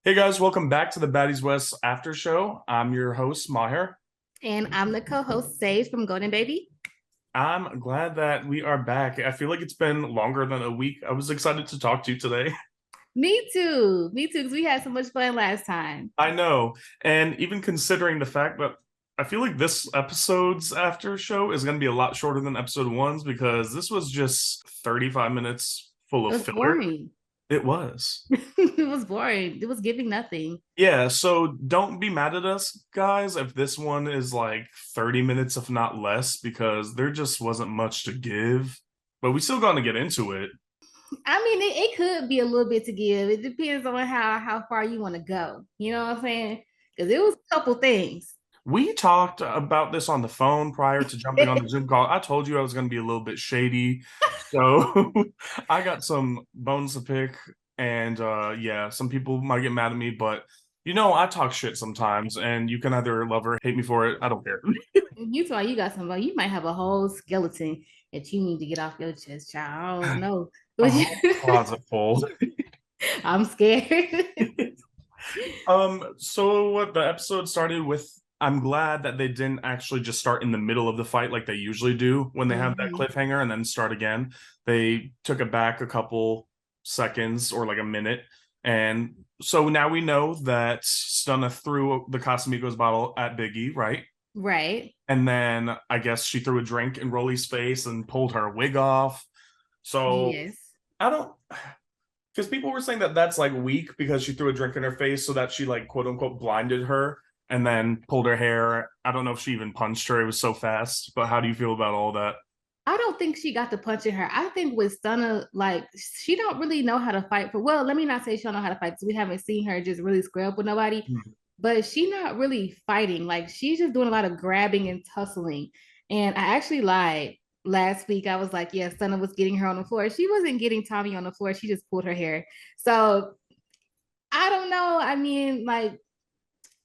Hey guys, welcome back to the Baddies West After Show. I'm your host, Maher. And I'm the co-host Sage from GoldenBaby. I'm glad that we are back. I feel like it's been longer than a week. I was excited to talk to you today. Me too. Me too, because we had so much fun last time. I know. And even considering the fact that I feel like this episode's after show is going to be a lot shorter than episode one's because this was just 35 minutes full It of was filler. boring. It was. It was boring. It was giving nothing. Yeah, so don't be mad at us, guys, if this one is like 30 minutes, if not less, because there just wasn't much to give. But we still gonna get into it. I mean, it could be a little bit to give. It depends on how far you want to go. You know what I'm saying? Because it was a couple things. We talked about this on the phone prior to jumping on the Zoom call. I told you I was gonna be a little bit shady. So I got some bones to pick, and yeah, some people might get mad at me, but I talk shit sometimes, and you can either love or hate me for it. I don't care. You thought you got somebody. You might have a whole skeleton that you need to get off your chest, child. I don't know. A whole closet full. I'm scared. So what the episode started with, I'm glad that they didn't actually just start in the middle of the fight like they usually do when they have that Mhm. cliffhanger and then start again. They took it back a couple seconds or like a minute. And so now we know that Stunna threw the Casamigos bottle at Biggie, right? Right. And then I guess she threw a drink in Rolly's face and pulled her wig off. So Yes. I don't because people were saying that that's like weak because she threw a drink in her face so that she like quote unquote blinded her and then pulled her hair. I don't know if she even punched her. It was so fast. But how do you feel about all that? I don't think she got the punch in her. I think with Stunna, like she don't really know how to fight for. Well, let me not say she don't know how to fight because we haven't seen her just really square up with nobody. Hmm. But she not really fighting. Like she's just doing a lot of grabbing and tussling. And I actually lied last week. I was like, yeah, Stunna was getting her on the floor. She wasn't getting Tommy on the floor. She just pulled her hair. So I don't know. I mean, like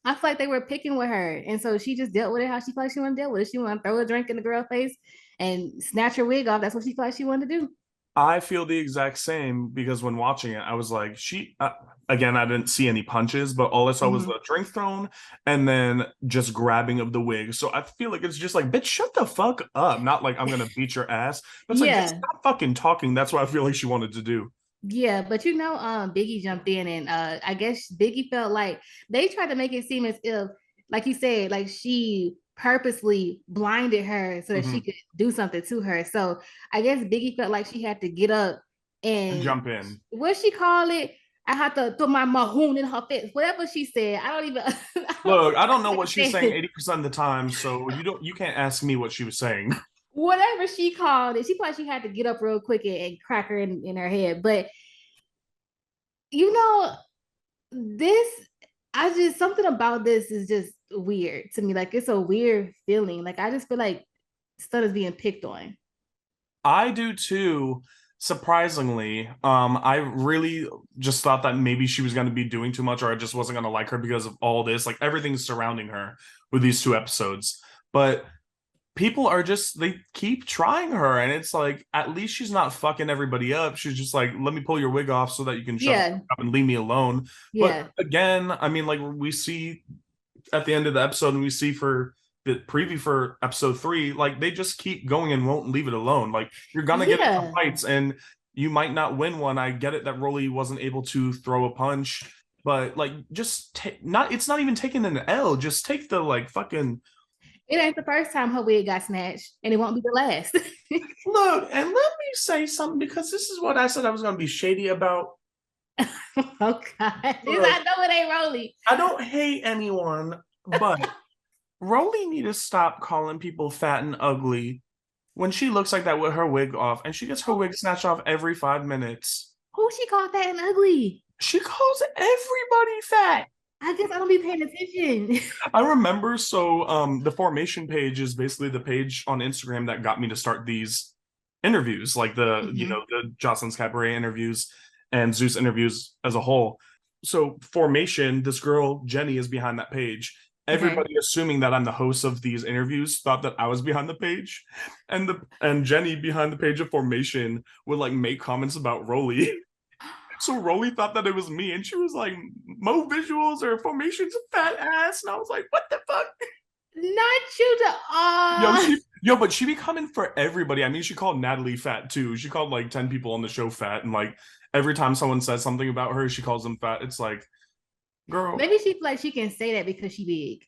I feel like they were picking with her. And so she just dealt with it how she felt like she wanted to deal with it. She wanted to throw a drink in the girl's face and snatch her wig off. That's what she felt like she wanted to do. I feel the exact same because when watching it, I was like, again, I didn't see any punches, but all I saw was Mm-hmm. the drink thrown and then just grabbing of the wig. So I feel like it's just like, bitch, shut the fuck up. Not like I'm gonna beat your ass, but it's like, just Yeah. stop fucking talking. That's what I feel like she wanted to do. Yeah. But Biggie jumped in and I guess Biggie felt like they tried to make it seem as if, like you said, like she purposely blinded her so that she Mhm. could do something to her. So I guess Biggie felt like she had to get up And and jump in. what she call it? I had to put my mahoon in her face. Whatever she said, I don't even. I don't Look, I don't know what she's saying understand. 80% of the time, so you can't ask me what she was saying. Whatever she called it, she thought she had to get up real quick and crack her in her head. But you know, this I just something about this is just weird to me. Like it's a weird feeling. Like I just feel like stuff is being picked on. I do too, surprisingly. I really just thought that maybe she was going to be doing too much or I just wasn't going to like her because of all this, like everything surrounding her with these two episodes. But people are just they keep trying her and it's like at least she's not fucking everybody up. She's just like, let me pull your wig off so that you can shut the fuck Yeah, up and leave me alone. But yeah, again, I mean, like we see at the end of the episode and we see for the preview for episode three, like they just keep going and won't leave it alone. Like you're gonna get into yeah. fights and you might not win one. I get it that Rolly wasn't able to throw a punch, but like just take not it's not even taking an L. Just take the like fucking It ain't the first time her wig got snatched, and it won't be the last. look and let me say something because this is what I said I was gonna be shady about. Oh God. This Look, I know it ain't Rolly. I don't hate anyone, but Rolly need to stop calling people fat and ugly when she looks like that with her wig off and she gets her Who, wig snatched off every 5 minutes. who she called fat and ugly? She calls everybody fat. I guess I don't be paying attention. I remember the formation page is basically the page on Instagram that got me to start these interviews, like Mhm. the Jocelyn's Cabaret interviews and Zeus interviews as a whole. So formation, this girl Jenny is behind that page. Okay. Everybody assuming that I'm the host of these interviews thought that I was behind the page, and Jenny behind the page of formation would like make comments about Rolly. So Rolly thought that it was me, and she was like, "Mo visuals or formations, fat ass," and I was like, "What the fuck?" Not you to But she be coming for everybody. I mean, she called Natalie fat too. She called like 10 people on the show fat, and like every time someone says something about her, she calls them fat. It's like, girl, Maybe she feel like she can say that because she big.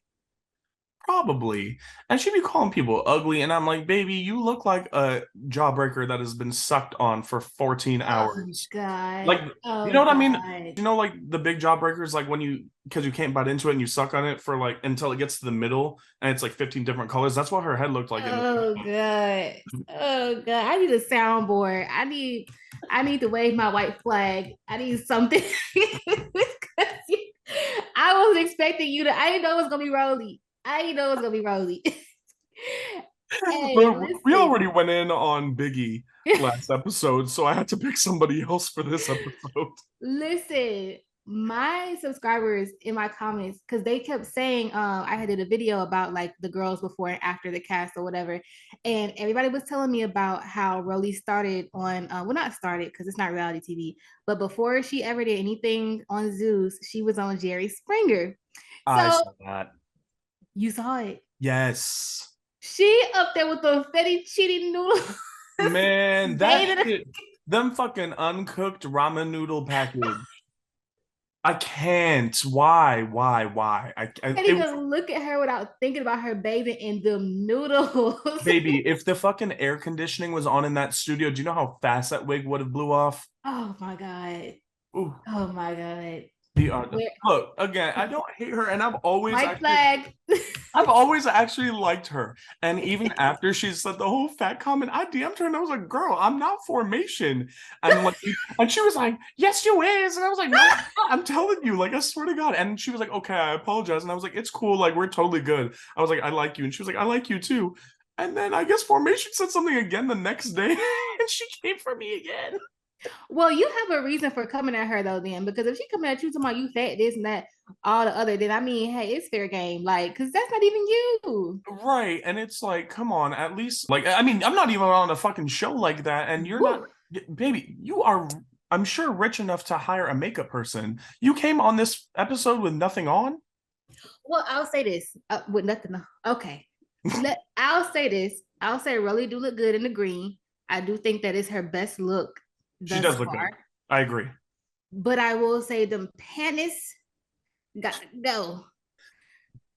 probably. And she be calling people ugly, and I'm like, baby, you look like a jawbreaker that has been sucked on for 14 Oh hours. Like, God. you Oh know what I mean? God. You know, like the big jawbreakers, like when because you can't bite into it and you suck on it for like until it gets to the middle and it's like 15 different colors. That's what her head looked like in the Oh God. Oh God. I need a soundboard. I need to wave my white flag. I need something. I wasn't expecting you to. I didn't know it was gonna be Rolly. I didn't know it was gonna be Rolly. Hey, But we listen. already went in on Biggie last episode, so I had to pick somebody else for this episode. Listen, my subscribers in my comments, because they kept saying, I had did a video about like the girls before and after the cast or whatever, and everybody was telling me about how Rolly started on, well, not started because it's not reality TV, but before she ever did anything on Zeus, she was on Jerry Springer. I So saw that. you saw it. Yes. She up there with the fettuccine noodles. Man, that Bathing. shit, them fucking uncooked ramen noodle package. I can't. Why? Why? Can't even look at her without thinking about her bathing in the noodles. baby, if the fucking air conditioning was on in that studio, do you know how fast that wig would have blew off? Oh my God. Ooh, Oh my God. Where, look, again, I don't hate her, and white flag. I've always actually liked her. And even after she said the whole fat comment, I DM'd her and I was like, girl, I'm not formation. And like, and she was like, yes, you is. And I was like, no, I'm telling you, like, I swear to God. And she was like, okay, I apologize. And I was like, it's cool, like, we're totally good. I was like, I like you. And she was like, I like you too. And then I guess formation said something again the next day, and she came for me again. Well, you have a reason for coming at her though, then, because if she coming at you talking about you fat, this and that, all the other, then I mean, hey, it's fair game. Like, because that's not even you. Right. And it's like, come on, at least, like, I mean, I'm not even on a fucking show like that. And you're not, Woo. baby, you are, I'm sure, rich enough to hire a makeup person. You came on this episode with nothing on? Well, I'll say this with nothing. Okay. I'll say this. I'll say really do look good in the green. I do think that is her best look She thus does look good. far. I agree. But I will say them panties got to go.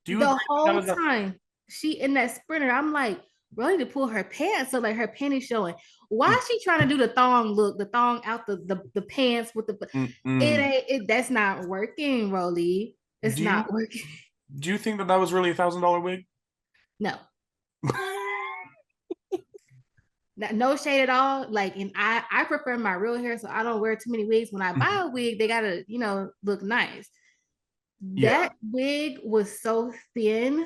Do you The agree that whole was a time she in that sprinter, I'm like, really to pull her pants up, like her panties showing. Why is she trying to do the thong look, the thong out the pants with the it mm-mm. ain't it that's not working, Rolly. It's Do you not working. do you think that that was really $1,000 wig? No. No shade at all. Like, and I prefer my real hair, so I don't wear too many wigs. When I buy a wig, they gotta, look nice. Yeah. That wig was so thin.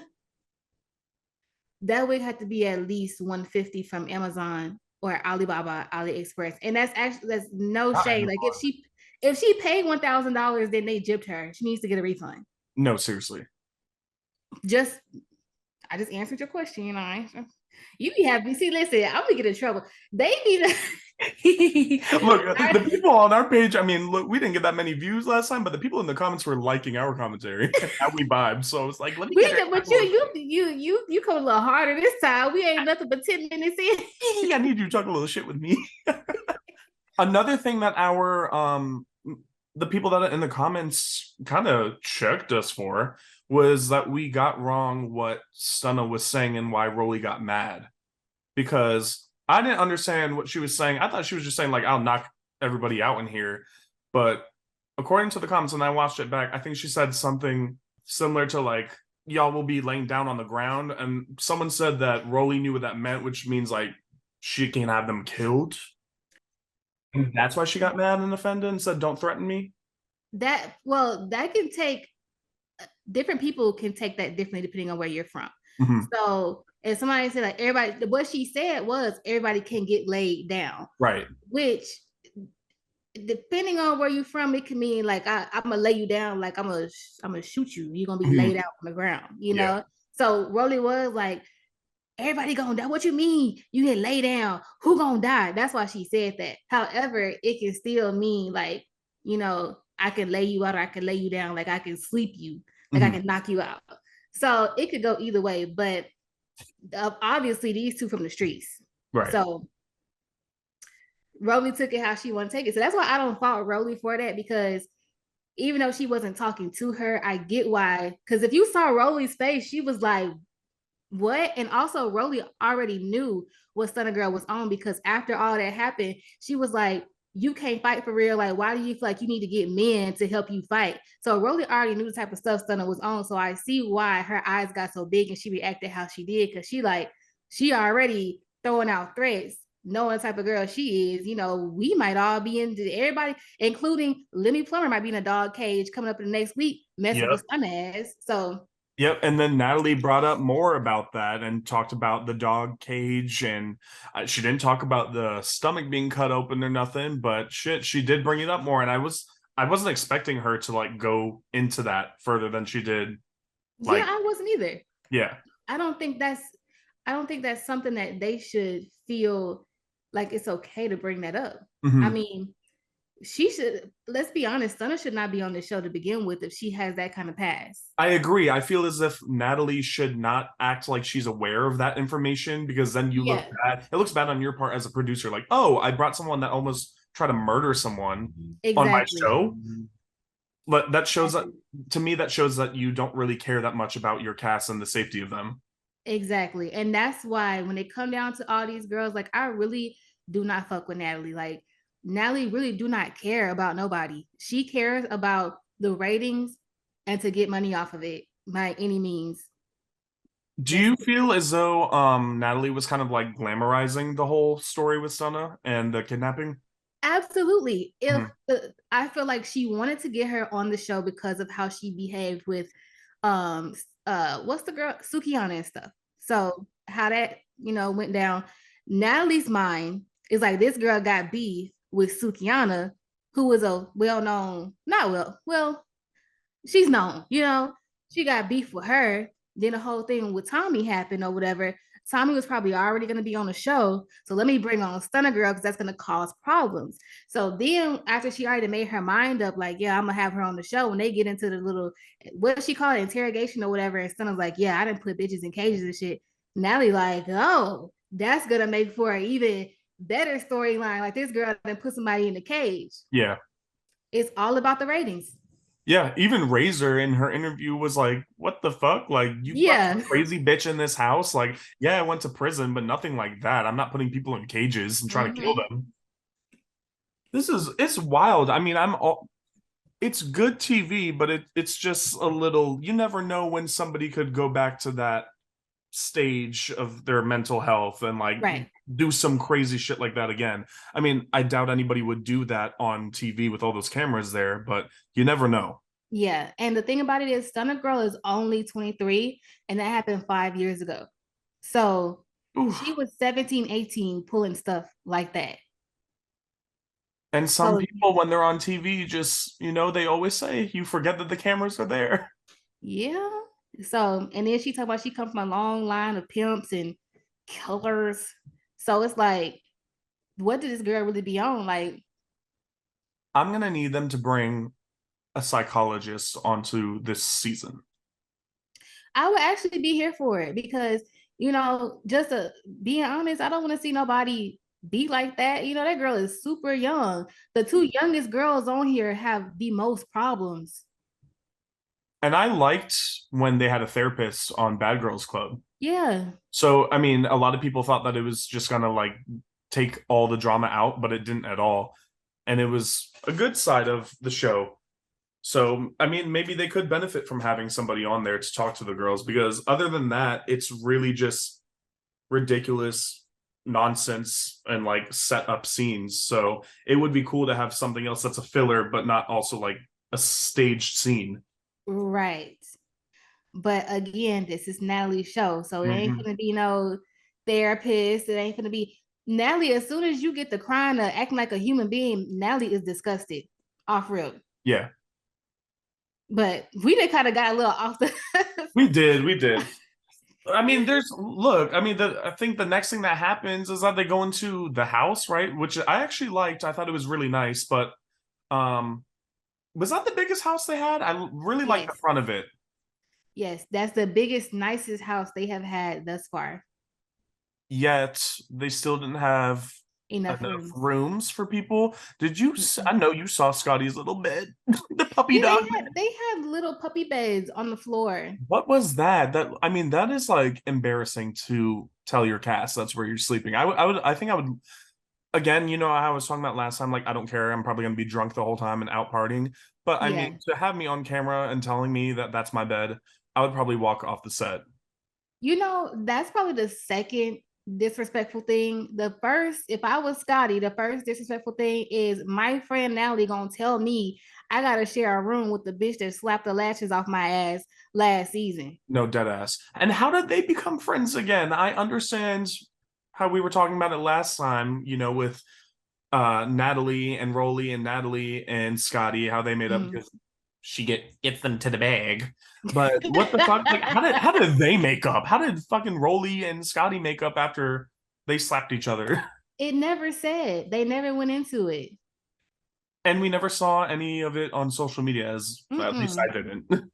That wig had to be at least 150 from Amazon or Alibaba, AliExpress. And that's no Not shade. Like Amazon. if she paid $1,000, then they gypped her. She needs to get a refund. No, seriously. Just I just answered your question, You be happy. See, listen, I'm gonna get in trouble. They need to Look, the people on our page, I mean, look, we didn't get that many views last time, but the people in the comments were liking our commentary. How we vibe. So it's like, let me we get it. but you come a little harder this time. We ain't nothing but 10 minutes in. I need you to talk a little shit with me. Another thing that our the people that are in the comments kind of checked us for was that we got wrong what Stunna was saying and why Rolly got mad. Because I didn't understand what she was saying. I thought she was just saying, like, I'll knock everybody out in here. But according to the comments, and I watched it back, I think she said something similar to, like, y'all will be laying down on the ground. And someone said that Rolly knew what that meant, which means, like, she can have them killed. And that's why she got mad and offended and said, don't threaten me. That can take different people can take that differently depending on where you're from. Mm-hmm. So if somebody said like everybody, what she said was everybody can get laid down. Right. Which depending on where you're from, it can mean like I'm gonna lay you down, like I'm gonna shoot you. You're gonna be laid out on the ground, Yeah. So Rolly was like, everybody gonna die. What you mean? You get lay down. Who gonna die? That's why she said that. However, it can still mean like I can lay you out or I can lay you down, like I can sleep you, like I Mhm. can knock you out. So it could go either way, but obviously these two from the streets. Right. So Roly took it how she wanted to take it. So that's why I don't fault Roly for that, because even though she wasn't talking to her, I get why. Because if you saw Roly's face, she was like, what? And also, Roly already knew what Stunna Girl was on, because after all that happened, she was like, you can't fight for real. Like, why do you feel like you need to get men to help you fight? So Roly already knew the type of stuff Stunna was on. So I see why her eyes got so big and she reacted how she did, because she already throwing out threats, knowing the type of girl she is. We might all be into everybody, including Lemmy Plummer, might be in a dog cage coming up in the next week, messing Yep. with Stunna ass. So Yep, and then Natalie brought up more about that and talked about the dog cage, and she didn't talk about the stomach being cut open or nothing, but shit, she did bring it up more, and I wasn't expecting her to like go into that further than she did. yeah, Like, I wasn't either. yeah. I don't think that's I don't think that's something that they should feel like it's okay to bring that up. I Mhm. mean, she should, let's be honest, Stunna should not be on the show to begin with if she has that kind of past. I agree. I feel as if Natalie should not act like she's aware of that information, because then you look Yeah, bad. It looks bad on your part as a producer. Like, oh, I brought someone that almost tried to murder someone on my exactly. show. But that shows that, Exactly. to me, that shows that you don't really care that much about your cast and the safety of them. Exactly. And that's why when it come down to all these girls, like I really do not fuck with Natalie. Like Natalie really do not care about nobody. She cares about the ratings and to get money off of it by any means. Do That's you feel as though Natalie was kind of like glamorizing the whole story with Stunna and the kidnapping? absolutely. If Mhm. I feel like she wanted to get her on the show because of how she behaved with um what's the girl Sukiana and stuff. So how that went down. Natalie's mind is like, this girl got beef with Sukiana, who is a well-known, not well, she's known, she got beef with her. Then the whole thing with Tommy happened or whatever. Tommy was probably already going to be on the show. So let me bring on Stunna Girl because that's going to cause problems. So then after she already made her mind up, like, yeah, I'm going to have her on the show, when they get into the little, what she called it, interrogation or whatever, and Stunna's like, yeah, I didn't put bitches in cages and shit. Natalie like, oh, that's going to make for an even better storyline. Like, this girl didn't put somebody in the cage. Yeah. It's all about the ratings. Yeah, even Razor in her interview was like, "What the fuck? Like, you brought Yeah. some crazy bitch in this house? Like, yeah, I went to prison, but nothing like that. I'm not putting people in cages and trying to kill Mm-hmm. them." It's wild. I mean, it's good TV, but it's just a little, you never know when somebody could go back to that stage of their mental health and like Right. do some crazy shit like that again. I mean, I doubt anybody would do that on TV with all those cameras there, but you never know. Yeah. And the thing about it is, Stunna Girl is only 23, and that happened 5 years ago. So she Oof. was 17, 18, pulling stuff like that. And some So people, when they're on TV, just, they always say, you forget that the cameras are there. yeah. So, and then she talked about she comes from a long line of pimps and killers. So it's like, what did this girl really be on? Like, I'm going to need them to bring a psychologist onto this season. I would actually be here for it because, just being honest, I don't want to see nobody be like that. That girl is super young. The two youngest girls on here have the most problems. And I liked when they had a therapist on Bad Girls Club. Yeah. So, I mean, a lot of people thought that it was just going to like take all the drama out, but it didn't at all. And it was a good side of the show. So, I mean, maybe they could benefit from having somebody on there to talk to the girls, because other than that, it's really just ridiculous nonsense and like set up scenes. So, it would be cool to have something else that's a filler, but not also like a staged scene. Right. But again, this is Natalie's show. So it ain't Mhm. gonna be no therapist. It ain't gonna be Natalie. As soon as you get to crying or acting like a human being, Natalie is disgusted off rip. Yeah, But we did kind of got a little off the we did. We did. I mean, look, I mean, I think the next thing that happens is that they go into the house, right? Which I actually liked. I thought it was really nice, but Was that the biggest house they had? I really like the Yes. front of it. Yes, that's the biggest, nicest house they have had thus far. Yet they still didn't have Enough enough rooms. rooms for people. Did you? I Mm-mm. know you saw Scotty's little bed, the puppy Yeah, dog. they had little puppy beds on the floor. What was that? That I mean, that is like embarrassing to tell your cast that's where you're sleeping. I think I would. Again, you know, I was talking about last time. Like, I don't care. I'm probably gonna be drunk the whole time and out partying. But I mean, Yeah. to have me on camera and telling me that that's my bed, I would probably walk off the set. You know, that's probably the second disrespectful thing. The first, if I was Scotty, the first disrespectful thing is my friend Natalie gonna tell me I gotta share a room with the bitch that slapped the lashes off my ass last season. No, dead ass. And how did they become friends again? I understand how we were talking about it last time, you know, with Natalie and Rolly and Natalie and Scotty, how they made up Mhm. because she gets them to the bag. But what the fuck? Like, how did they make up? How did fucking Rolly and Scotty make up after they slapped each other? It never said. They never went into it. And we never saw any of it on social media, as at least Mm-mm. I didn't.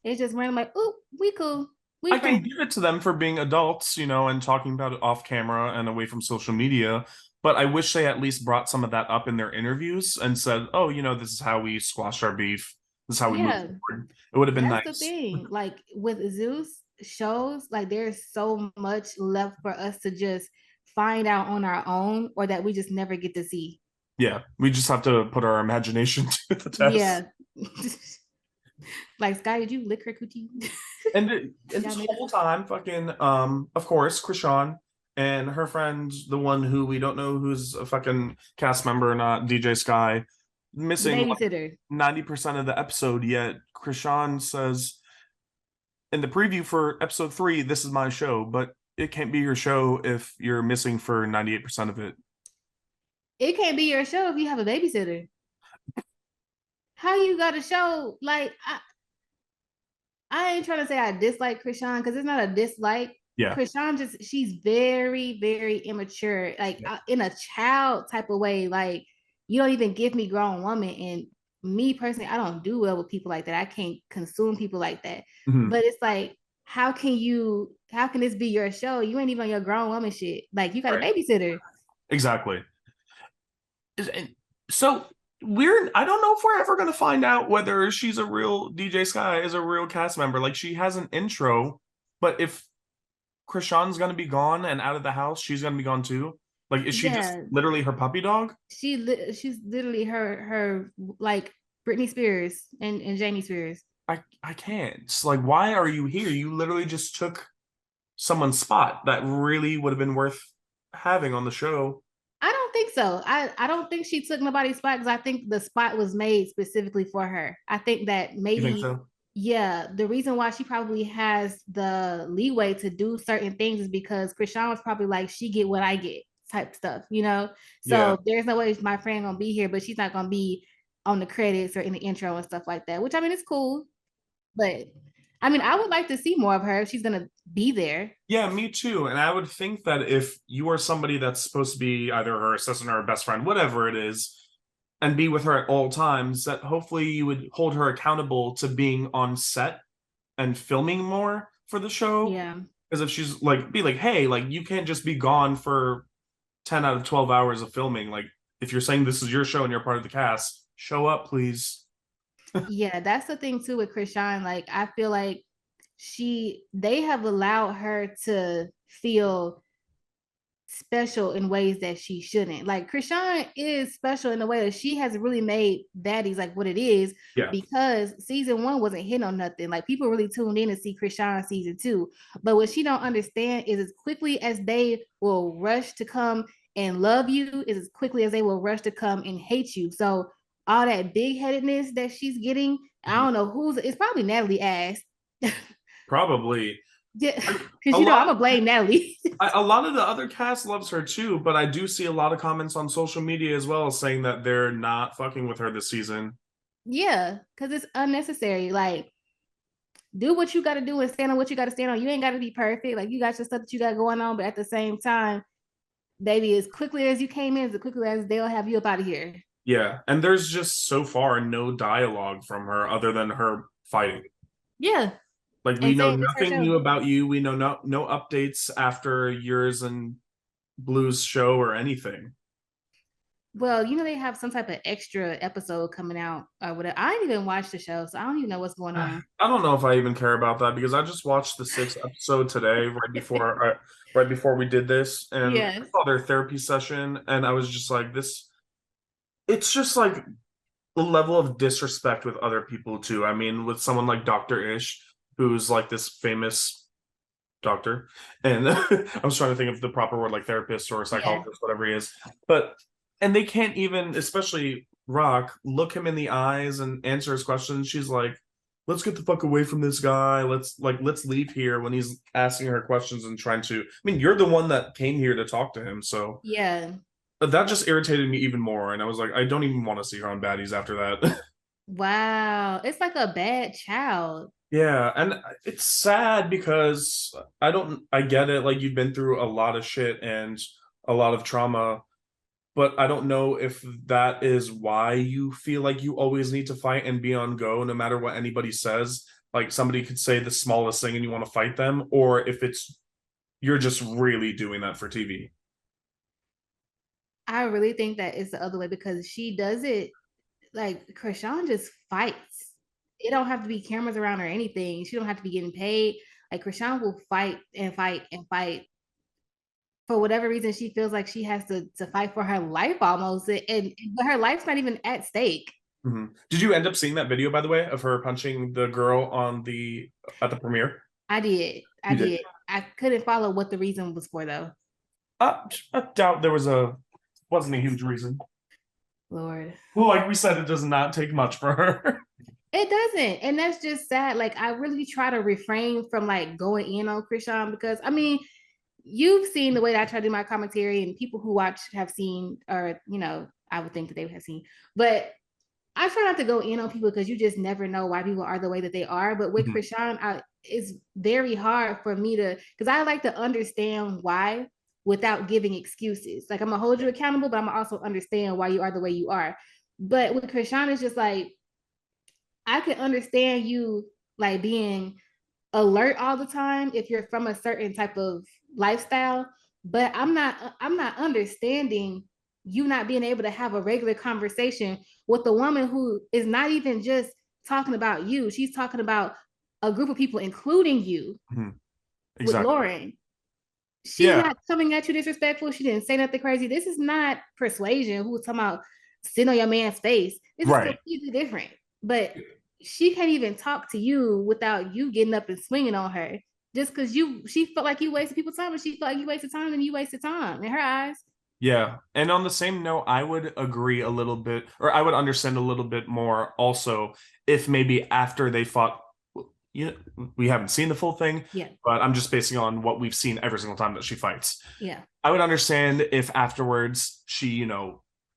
It's just random, like, oh, we cool. We I can friends. give it to them for being adults, you know, and talking about it off camera and away from social media. But I wish they at least brought some of that up in their interviews and said, oh, you know, this is how we squashed our beef. This is how we move Yeah, forward. It would have been that's the nice. thing. Like with Zeus shows, like there's so much left for us to just find out on our own or that we just never get to see. Yeah, we just have to put our imagination to the test. Yeah. Like Sky, did you lick her coochie? And Y'all this made whole time, fucking, of course, Chrisean and her friend, the one who we don't know who's a fucking cast member or not, DJ Sky, the missing like babysitter. 90% of the episode, yet Krishan says in the preview for episode 3, this is my show, but it can't be your show if you're missing for 98% of it. It can't be your show if you have a babysitter. How you got a show? Like I ain't trying to say I dislike Krishan because it's not a dislike. Yeah. Krishan just she's very, very immature, like in a child type of way. Like you don't even give me grown woman. And me personally, I don't do well with people like that. I can't consume people like that. Mhm. But it's like, how can this be your show? You ain't even on your grown woman shit. Like you got a Right. babysitter. Exactly. So we're I don't know if we're ever gonna find out whether she's a real DJ Sky is a real cast member. Like she has an intro, but if Krishan's gonna be gone and out of the house, she's gonna be gone too. Like, is she just Yeah, literally her puppy dog? she's literally her like Britney Spears and Jamie Spears. I can't. It's like, why are you here? You literally just took someone's spot that really would have been worth having on the show. I don't think so. I don't think she took nobody's spot because I think the spot was made specifically for her. I think that You think maybe, so? yeah, the reason why she probably has the leeway to do certain things is because Krishan was probably like, she get what I get type stuff, you know? Yeah. So there's no way my friend gonna be here, but she's not gonna be on the credits or in the intro and stuff like that, which I mean, it's cool. But I mean, I would like to see more of her if she's gonna be there. Yeah, me too. And I would think that if you are somebody that's supposed to be either her assistant or her best friend, whatever it is, and be with her at all times, that hopefully you would hold her accountable to being on set and filming more for the show. Yeah. Because if she's like, be like, hey, like you can't just be gone for 10 out of 12 hours of filming. Like, if you're saying this is your show and you're part of the cast, show up, please. Yeah, that's the thing too with Chrisean. Like, I feel like they have allowed her to feel special in ways that she shouldn't. Like, Chrisean is special in a way that she has really made Baddies like what it is Yeah. because season 1 wasn't hitting on nothing. Like, people really tuned in to see Chrisean season 2. But what she don't understand is as quickly as they will rush to come and love you, is as quickly as they will rush to come and hate you. So all that big headedness that she's getting, I don't know it's probably Natalie ass. Probably. Because A I'm lot gonna blame Natalie. a lot of the other cast loves her too, but I do see a lot of comments on social media as well saying that they're not fucking with her this season. Yeah, because it's unnecessary. Like, do what you got to do and stand on what you got to stand on. You ain't got to be perfect. Like, you got your stuff that you got going on, but at the same time, baby, as quickly as you came in, as quickly as they'll have you up out of here. Yeah, and there's just so far no dialogue from her other than her fighting. Yeah. Like we And know saying this her nothing show. new about you. We know no updates after yours and Blue's show or anything. Well, you know they have some type of extra episode coming out or whatever. I didn't even watch the show, so I don't even know what's going I on. don't know if I even care about that because I just watched the sixth episode today, right before we did this, and I Yes. saw their therapy session, and I was just like, this. It's just like the level of disrespect with other people too. I mean, with someone like Doctor Ish, who's like this famous doctor, and I was trying to think of the proper word, like therapist or Yeah. psychologist, whatever he is, but and they can't even, especially Rock, look him in the eyes and answer his questions. She's like, let's get the fuck away from this guy. Let's leave here when he's asking her questions and trying to. I mean, you're the one that came here to talk to him, so Yeah. that just irritated me even more. And I was like, I don't even want to see her on Baddies after that. Wow. It's like a bad child. Yeah, and it's sad because I get it, like you've been through a lot of shit and a lot of trauma, but I don't know if that is why you feel like you always need to fight and be on go no matter what anybody says. Like somebody could say the smallest thing and you want to fight them, or if it's you're just really doing that for TV. I really think that it's the other way because she does it like Chrisean just fights. It don't have to be cameras around or anything. She don't have to be getting paid. Like Chrisean will fight and fight and fight for whatever reason. She feels like she has to fight for her life almost, and but her life's not even at stake. Did you end up seeing that video, by the way, of her punching the girl on the at the premiere? I did. I You did. did. I couldn't follow what the reason was for though. I doubt there wasn't a huge reason. Lord. Well, like we said, it does not take much for her. It doesn't. And that's just sad. Like I really try to refrain from like going in on Chrisean because I mean, you've seen the way that I try to do my commentary, and people who watch have seen, or I would think that they would have seen. But I try not to go in on people because you just never know why people are the way that they are. But with Chrisean, it's very hard for me to, because I like to understand why without giving excuses. Like I'm gonna hold you accountable, but I'm gonna also understand why you are the way you are. But with Chrisean, it's just like I can understand you like being alert all the time if you're from a certain type of lifestyle, but I'm not understanding you not being able to have a regular conversation with a woman who is not even just talking about you. She's talking about a group of people, including you, with Exactly. Lauren. She's Yeah. not coming at you disrespectful. She didn't say nothing crazy. This is not persuasion. Who was talking about sitting on your man's face? This is Right. completely different. But she can't even talk to you without you getting up and swinging on her. Just because she felt like you wasted people's time, and she felt like you wasted time, and you wasted time in her eyes. Yeah. And on the same note, I would agree a little bit, or I would understand a little bit more also if maybe after they fought, we haven't seen the full thing, Yeah, but I'm just basing on what we've seen every single time that she fights. yeah, I would understand if afterwards she,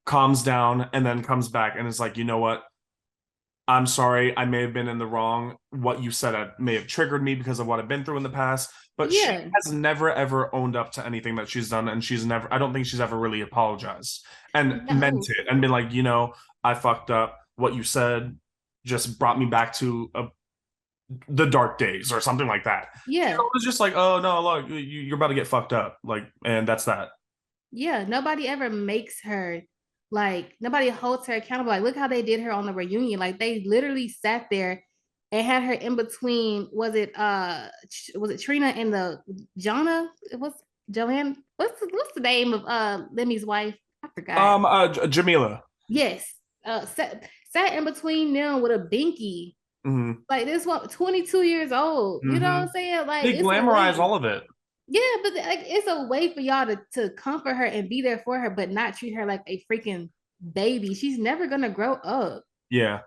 calms down and then comes back and is like, you know what? I'm sorry, I may have been in the wrong. What you said may have triggered me because of what I've been through in the past. But she yeah. has never ever owned up to anything that she's done, and I don't think she's ever really apologized and meant No, it and been like, I fucked up. What you said just brought me back to the dark days or something like that. yeah, It was just like, oh no, look, you're about to get fucked up, like, and that's that. yeah. Nobody ever makes her like nobody holds her accountable. Like, look how they did her on the reunion. Like, they literally sat there and had her in between. Was it Trina and the Jonna? It was Joanne. What's the name of Lemmy's wife? I forgot. Jamila. Yes. Sat in between them with a binky. Hmm. Like this one, 22 years old. You know what Hmm. I'm saying? Like They it's a glamorize way. all of it. Yeah, but like it's a way for y'all to comfort her and be there for her, but not treat her like a freaking baby. She's never gonna grow up. Yeah.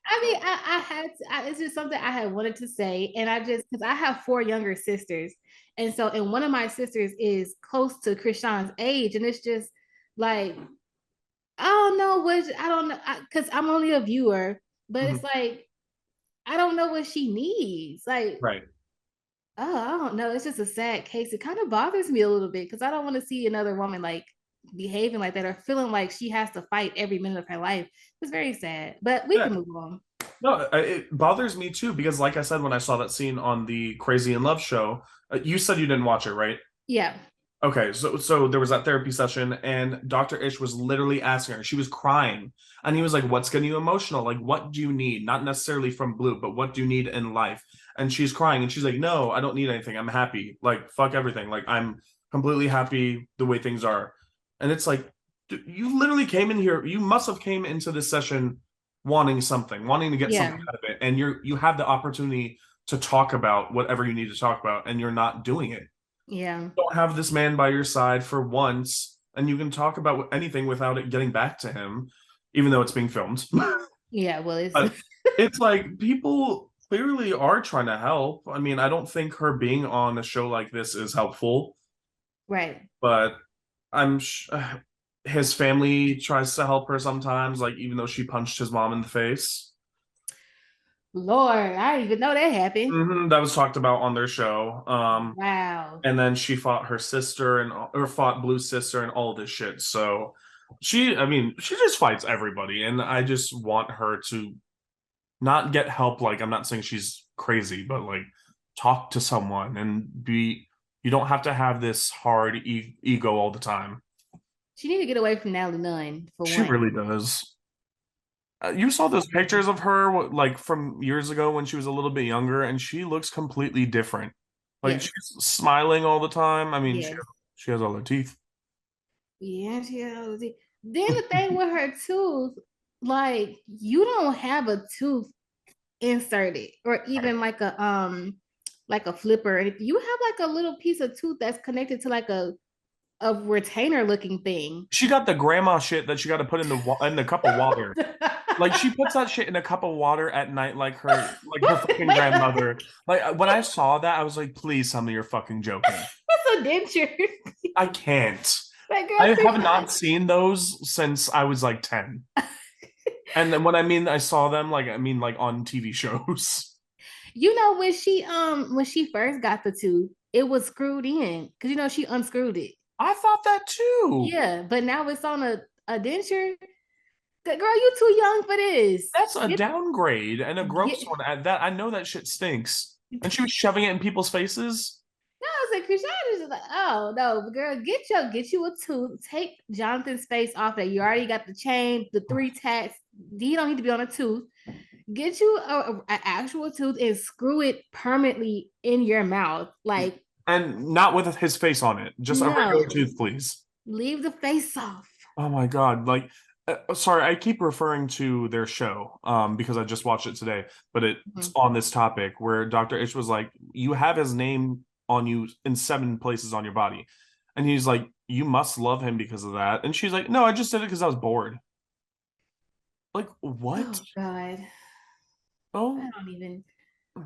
I mean, it's just something I had wanted to say, and because I have four younger sisters, and one of my sisters is close to Chrisean's age, and it's just like I don't know I don't know because I'm only a viewer, but Hmm. it's like I don't know what she needs. Like, Right. oh, I don't know. It's just a sad case. It kind of bothers me a little bit because I don't want to see another woman like behaving like that or feeling like she has to fight every minute of her life. It's very sad, but we Yeah. can move on. No, it bothers me too because, like I said, when I saw that scene on the Crazy in Love show, you said you didn't watch it, right? Yeah. Okay, so there was that therapy session, and Dr. Ish was literally asking her. She was crying, and he was like, "What's getting you emotional? Like, what do you need? Not necessarily from Blue, but what do you need in life?" And she's crying, and she's like, "No, I don't need anything. I'm happy. Like, fuck everything. Like, I'm completely happy the way things are." And it's like, you literally came in here. You must have came into this session wanting something, wanting to get Yeah. something out of it, and you have the opportunity to talk about whatever you need to talk about, and you're not doing it. Yeah. Don't have this man by your side for once, and you can talk about anything without it getting back to him, even though it's being filmed. Yeah. Well, it's But it's like people clearly are trying to help. I mean, I don't think her being on a show like this is helpful, right. but I'm his family tries to help her sometimes, like even though she punched his mom in the face. Lord, I didn't even know that happened. That was talked about on their show. Wow. And then she fought her sister or fought Blue's sister and all this shit. So I mean, she just fights everybody, and I just want her to not get help. Like, I'm not saying she's crazy, but like talk to someone and be. You don't have to have this hard ego all the time. She need to get away from Natalie Nunn for She one. really does. You saw those pictures of her like from years ago when she was a little bit younger, and she looks completely different. Like Yes. she's smiling all the time. I mean, Yes. she has all her teeth. Yeah, she has. Then the thing with her tooth, like you don't have a tooth inserted or even like a flipper. And if you have like a little piece of tooth that's connected to like a retainer looking thing. She got the grandma shit that she got to put in the cup of water. Like she puts that shit in a cup of water at night, like her fucking grandmother. Like when I saw that, I was like, please tell me you're fucking joking. What's a denture? I can't. Like girl, I have not seen those since I was like 10. And then when I mean I saw them, like I mean like on TV shows. you know when she first got the tooth, it was screwed in because you know she unscrewed it. I thought that too. Yeah, but now it's on a denture. Girl, you too young for this. That's a Get, downgrade and a get. gross one at that. I know that shit stinks. And she was shoving it in people's faces. No, I was like, Chrisean is just like, oh no, girl, get you a tooth. Take Jonathan's face off that. You already got the chain, the 3 tats. You don't need to be on a tooth. Get you an actual tooth and screw it permanently in your mouth. Like, And not with his face on it. Just a no, regular tooth, please. leave the face off. Oh my God. Like, sorry, I keep referring to their show because I just watched it today, but it's on this topic where Dr. Ish was like, you have his name on you in 7 places on your body. And he's like, you must love him because of that. And she's like, no, I just did it because I was bored. Like, what? Oh God. Oh, I don't even, I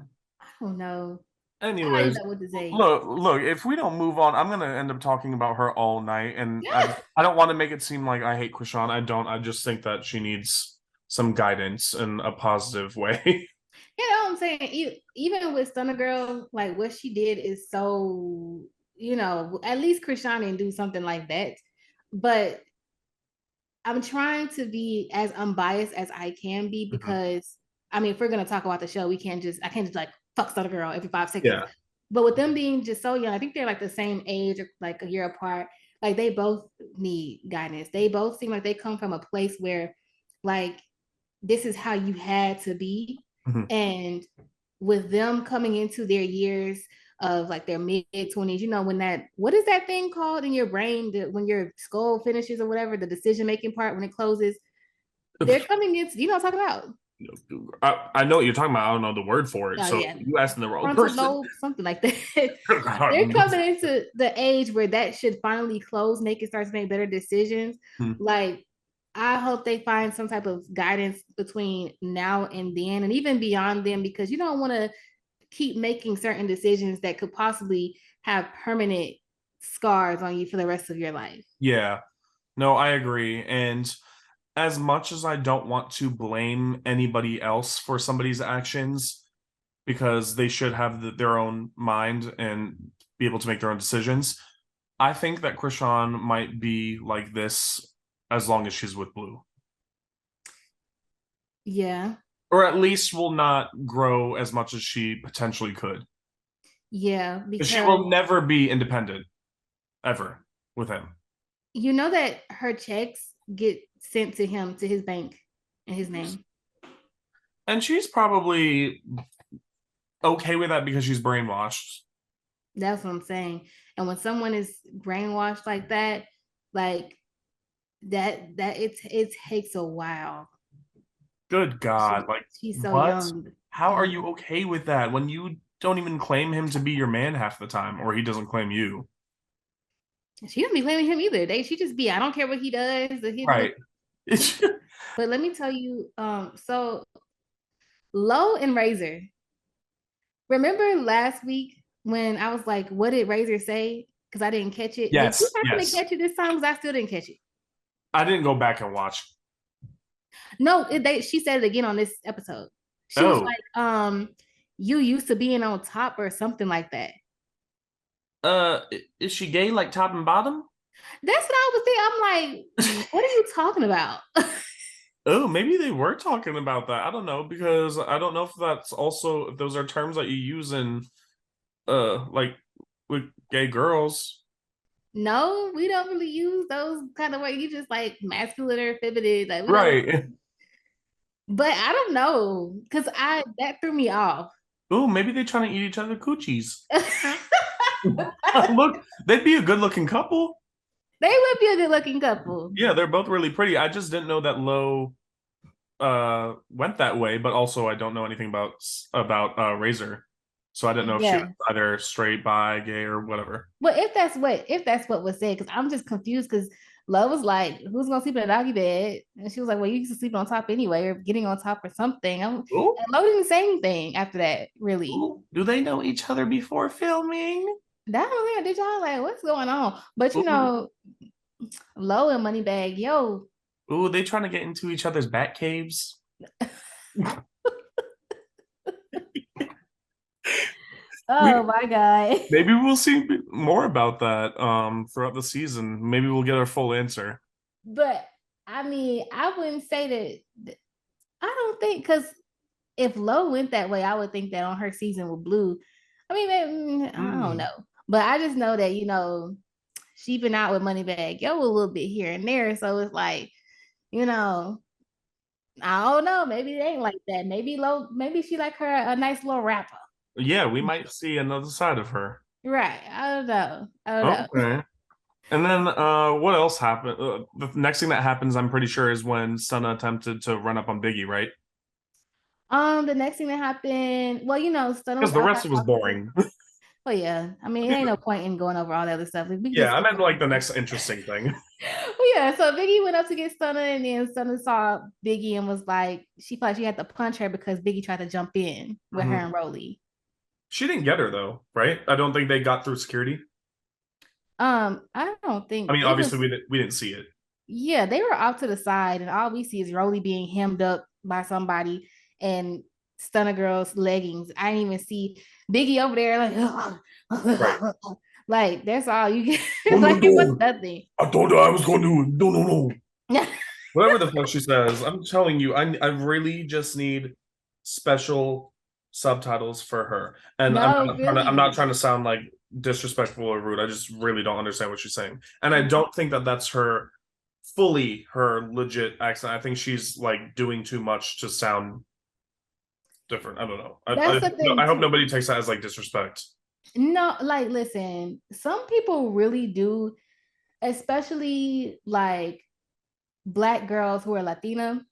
don't know. I don't even anyways, know what to say. look, if we don't move on, I'm gonna end up talking about her all night, and Yeah. I don't want to make it seem like I hate Chrisean. I don't. I just think that she needs some guidance in a positive way. You know what I'm saying? Even with Stunna Girl, like what she did is so, at least Chrisean didn't do something like that. But I'm trying to be as unbiased as I can be Mhm. because I mean, if we're gonna talk about the show, I can't just like fuck Stunna Girl every 5 seconds. Yeah. But with them being just so young, I think they're like the same age or like a year apart. Like they both need guidance. They both seem like they come from a place where like this is how you had to be. Mhm. And with them coming into their years of like their mid 20s, when what is that thing called in your brain that when your skull finishes or whatever, the decision making part when it closes, they're coming into, what I'm talking about? I know what you're talking about. I don't know the word for it. Oh, So yeah. you asking the wrong Frontal person. lobe, something like that. They're coming into the age where that should finally close, make it start to make better decisions. Hmm. Like, I hope they find some type of guidance between now and then, and even beyond them, because you don't want to keep making certain decisions that could possibly have permanent scars on you for the rest of your life. Yeah. No, I agree. And as much as I don't want to blame anybody else for somebody's actions, because they should have their own mind and be able to make their own decisions, I think that Chrisean might be like this as long as she's with Blue. Yeah. Or at least will not grow as much as she potentially could. Yeah, She because will never be independent, ever, with him. you know that her checks get sent to him to his bank in his name. And she's probably okay with that because she's brainwashed. That's what I'm saying. And when someone is brainwashed like that it takes a while. Good God. She Like, she's so what? young. How are And you okay with that when you don't even claim him to be your man half the time, or he doesn't claim you? she doesn't be blaming him either. She just be, I don't care what he does. Right. But let me tell you, so Low and Razor. Remember last week when I was like, what did Razor say? Because I didn't catch it. Did you Yes, happen to yes. catch it this time? Because I still didn't catch it. I didn't go back and watch. No, she said it again on this episode. She was Oh, like, you used to being on top or something like that. uh, is she gay like top and bottom? That's what I was thinking. I'm like, what are you talking about? Oh, maybe they were talking about that. I don't know because I don't know if that's also if those are terms that you use in like with gay girls. No, we don't really use those kind of words. You just like masculine or feminine. Like we don't, Right. but I don't know. Cause that threw me off. Oh, maybe they're trying to eat each other coochies. They Look, they'd be a good looking couple. would be a good looking couple. Yeah, they're both really pretty. I just didn't know that Low went that way, but also I don't know anything about Razor. So I didn't know if she was Yeah. either straight, bi, gay, or whatever. Well, if that's what was said, because I'm just confused because Love was like, who's gonna sleep in a doggy bed? And she was like, well, you used to sleep on top anyway, or getting on top or something. And Oh, Love didn't say anything after that, really. ooh. Do they know each other before filming? That was it. Did y'all like what's going on? But Ooh, Low and Moneybag, yo, ooh, they trying to get into each other's bat caves. oh We my God. maybe we'll see more about that throughout the season. Maybe we'll get our full answer. But I mean, I wouldn't say that. I don't think because if Low went that way, I would think that on her season with Blue. I mean, I don't Mm. know, but I just know that she been out with Moneybag Yo a little bit here and there, so it's like you know. I don't know. Maybe it ain't like that. Maybe Low. Maybe she like her a nice little rapper. Yeah, we might see another side of her. Right. I don't know. I don't know. Okay. And then what else happened? The next thing that happens, I'm pretty sure, is when Stunna attempted to run up on Biggie, right? The next thing that happened, well, Stunna was Because the outside rest was talking to. boring. Oh yeah, I mean, it ain't no point in going over all the other stuff. Like, we can just Yeah, I skip meant like the it. next interesting thing. Well, yeah, so Biggie went up to get Stunna, and then Stunna saw Biggie and was like, she thought she had to punch her because Biggie tried to jump in with her Mhm. and Rolly. She didn't get her though, right? I don't think they got through security. I don't I think mean, it obviously was. we didn't see it. Yeah, they were off to the side, and all we see is Rolly being hemmed up by somebody and Stunna Girl's leggings. I didn't even see Biggie over there Right. like, like that's all you Oh get. no, Like it was no. nothing. I told her I was going to. No, no, no. Whatever the fuck she says, I'm telling you, I really just need special subtitles for her. And No, I'm not really. trying to sound like disrespectful or rude. I just really don't understand what she's saying. And I don't think that that's her legit accent. I think she's like doing too much to sound different. I don't know. That's the I thing hope too. nobody takes that as like disrespect. No, like listen, some people really do, especially like black girls who are Latina,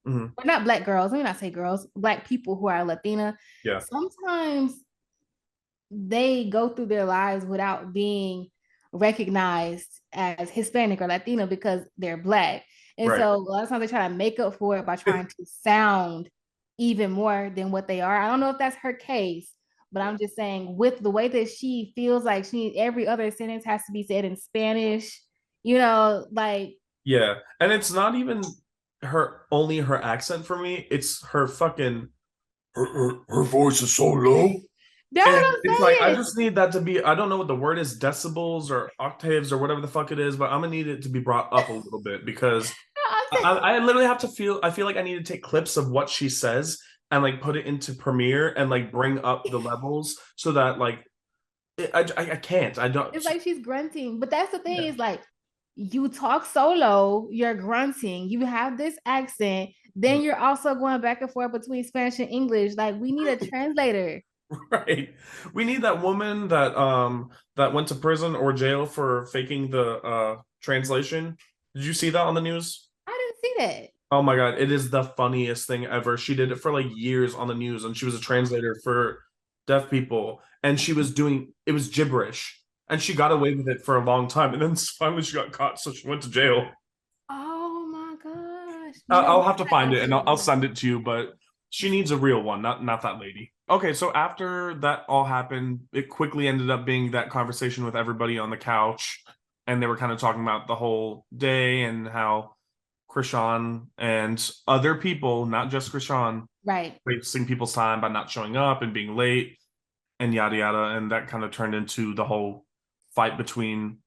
Mhm. or not black girls, let me not say girls, black people who are Latina. Yeah. Sometimes they go through their lives without being recognized as Hispanic or Latino because they're black. And Right. so a lot of times they try to make up for it by trying to sound even more than what they are. I don't know if that's her case, but I'm just saying with the way that she feels like every other sentence has to be said in Spanish, like Yeah. And it's not even her accent for me. It's her fucking her voice is so low. That's And what it's I'm like I saying. just need that to be, I don't know what the word is, decibels or octaves or whatever the fuck it is, but I'm gonna need it to be brought up a little bit because I'm saying I literally have to feel, I feel like I need to take clips of what she says and like put it into Premiere and like bring up the levels so that like I can't. I don't. it's like she's grunting. But that's the thing, Yeah. is like you talk solo, you're grunting, you have this accent, then you're also going back and forth between Spanish and English. Like we need a translator. Right. We need that woman that went to prison or jail for faking the translation. Did you see that on the news? I didn't see that. Oh my God, it is the funniest thing ever. She did it for like years on the news and she was a translator for deaf people and she was doing it was gibberish and she got away with it for a long time and then finally she got caught so she went to jail. Oh my gosh. I'll No, have to I find it and I'll absolutely. send it to you, but she needs a real one, not that lady. Okay, so after that all happened, it quickly ended up being that conversation with everybody on the couch, and they were kind of talking about the whole day and how Chrisean and other people, not just Chrisean, Right. wasting people's time by not showing up and being late and yada yada, and that kind of turned into the whole fight between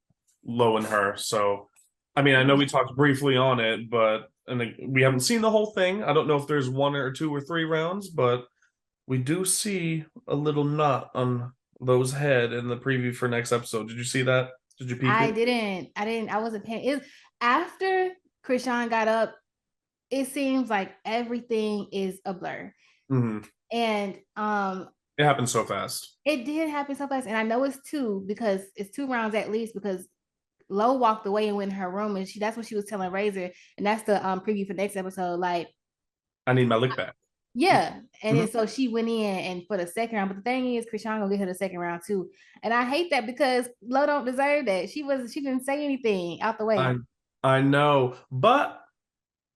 Lo and her. So, I mean, I know we talked briefly on it, but and like, we haven't seen the whole thing. I don't know if there's one or two or three rounds, but we do see a little knot on Lo's head in the preview for next episode. Did you see that? Did you peep I it? didn't. I didn't. I wasn't paying. It after Chrisean got up, it seems like everything is a blur. Hmm. And It happened so fast. it did happen so fast. And I know it's two because it's two rounds at least because Lo walked away and went in her room and that's what she was telling Razor. And that's the preview for next episode. Like, I need my lick back. yeah. And Mhm. then so she went in and for the second round. But the thing is, Chrisean gonna get her the second round too. And I hate that because Lo don't deserve that. She didn't say anything out the I way. I know, but